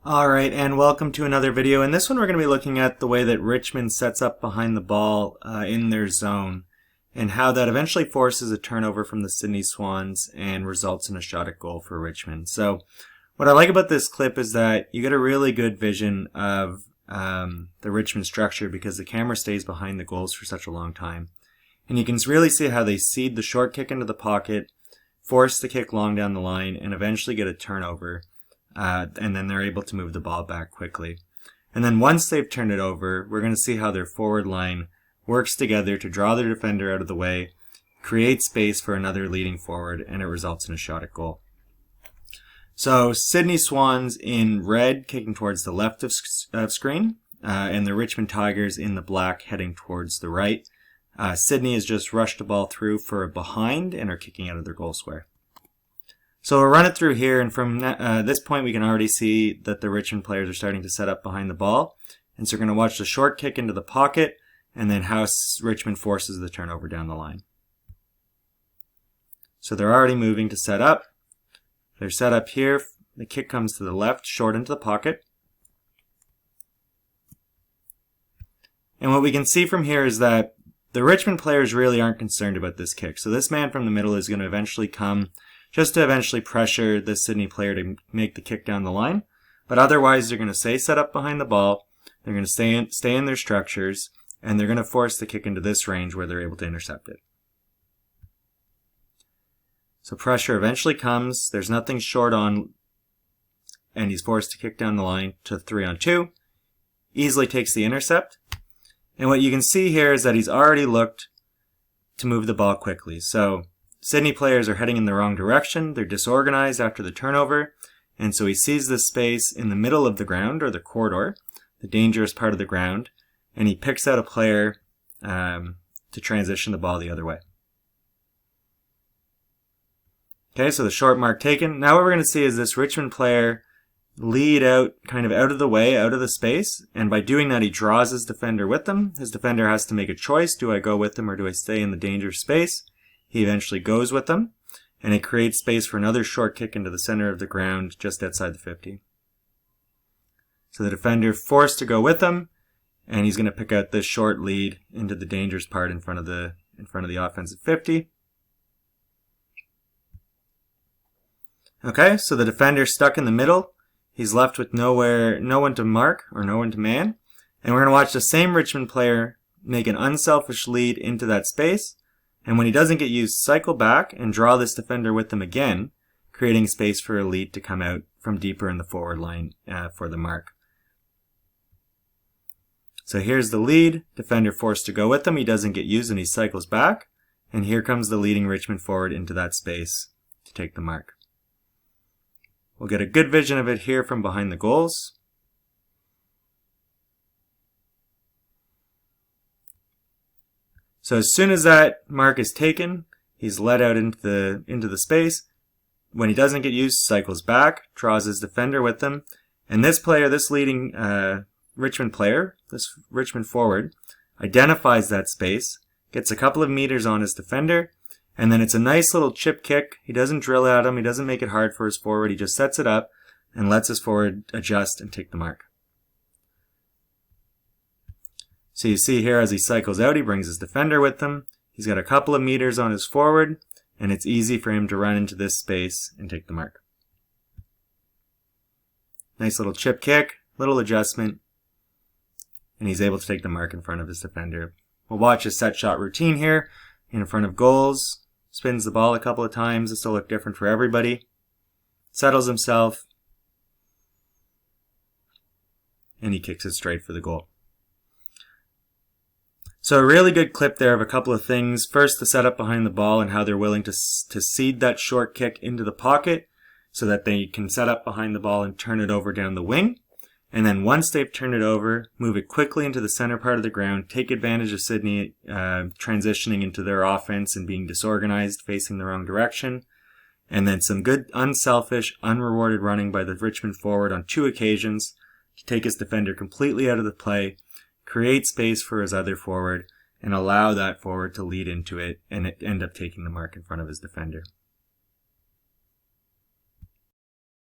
Alright, and welcome to another video. In this one we're going to be looking at the way that Richmond sets up behind the ball in their zone, and how that eventually forces a turnover from the Sydney Swans and results in a shot at goal for Richmond. So what I like about this clip is that you get a really good vision of the Richmond structure because the camera stays behind the goals for such a long time. And you can really see how they seed the short kick into the pocket, force the kick long down the line, and eventually get a turnover. And then they're able to move the ball back quickly. And then once they've turned it over, we're going to see how their forward line works together to draw their defender out of the way, create space for another leading forward, and it results in a shot at goal. So Sydney Swans in red kicking towards the left of screen, and the Richmond Tigers in the black heading towards the right. Sydney has just rushed the ball through for a behind and are kicking out of their goal square. So we'll run it through here, and from this point we can already see that the Richmond players are starting to set up behind the ball. And so we're going to watch the short kick into the pocket, and then how Richmond forces the turnover down the line. So they're already moving to set up. They're set up here. The kick comes to the left, short into the pocket. And what we can see from here is that the Richmond players really aren't concerned about this kick. So this man from the middle is going to eventually come just to eventually pressure the Sydney player to make the kick down the line. But otherwise, they're going to stay set up behind the ball. They're going to stay in their structures, and they're going to force the kick into this range where they're able to intercept it. So pressure eventually comes. There's nothing short on, and he's forced to kick down the line to 3-on-2. Easily takes the intercept. And what you can see here is that he's already looked to move the ball quickly. So Sydney players are heading in the wrong direction. They're disorganized after the turnover. And so he sees this space in the middle of the ground, or the corridor, the dangerous part of the ground, and he picks out a player to transition the ball the other way. Okay, so the short mark taken. Now what we're going to see is this Richmond player lead out, kind of out of the way, out of the space. And by doing that, he draws his defender with him. His defender has to make a choice. Do I go with him or do I stay in the dangerous space? He eventually goes with them, and it creates space for another short kick into the center of the ground just outside the 50. So the defender forced to go with him, and he's going to pick out this short lead into the dangerous part in front of the offensive 50. Okay, so the defender's stuck in the middle. He's left with no one to mark or no one to man. And we're going to watch the same Richmond player make an unselfish lead into that space. And when he doesn't get used, cycle back and draw this defender with them again, creating space for a lead to come out from deeper in the forward line for the mark. So here's the lead. Defender forced to go with him. He doesn't get used and he cycles back. And here comes the leading Richmond forward into that space to take the mark. We'll get a good vision of it here from behind the goals. So as soon as that mark is taken, he's let out into the space. When he doesn't get used, cycles back, draws his defender with him. And this player, this leading Richmond player, this Richmond forward, identifies that space, gets a couple of meters on his defender, and then it's a nice little chip kick. He doesn't drill at him. He doesn't make it hard for his forward. He just sets it up and lets his forward adjust and take the mark. So you see here as he cycles out, he brings his defender with him. He's got a couple of meters on his forward, and it's easy for him to run into this space and take the mark. Nice little chip kick, little adjustment, and he's able to take the mark in front of his defender. We'll watch his set shot routine here in front of goals. Spins the ball a couple of times. This will look different for everybody. Settles himself, and he kicks it straight for the goal. So a really good clip there of a couple of things. First, the setup behind the ball and how they're willing to seed that short kick into the pocket so that they can set up behind the ball and turn it over down the wing. And then once they've turned it over, move it quickly into the center part of the ground, take advantage of Sydney transitioning into their offense and being disorganized, facing the wrong direction. And then some good unselfish, unrewarded running by the Richmond forward on 2 occasions to take his defender completely out of the play, create space for his other forward, and allow that forward to lead into it and end up taking the mark in front of his defender.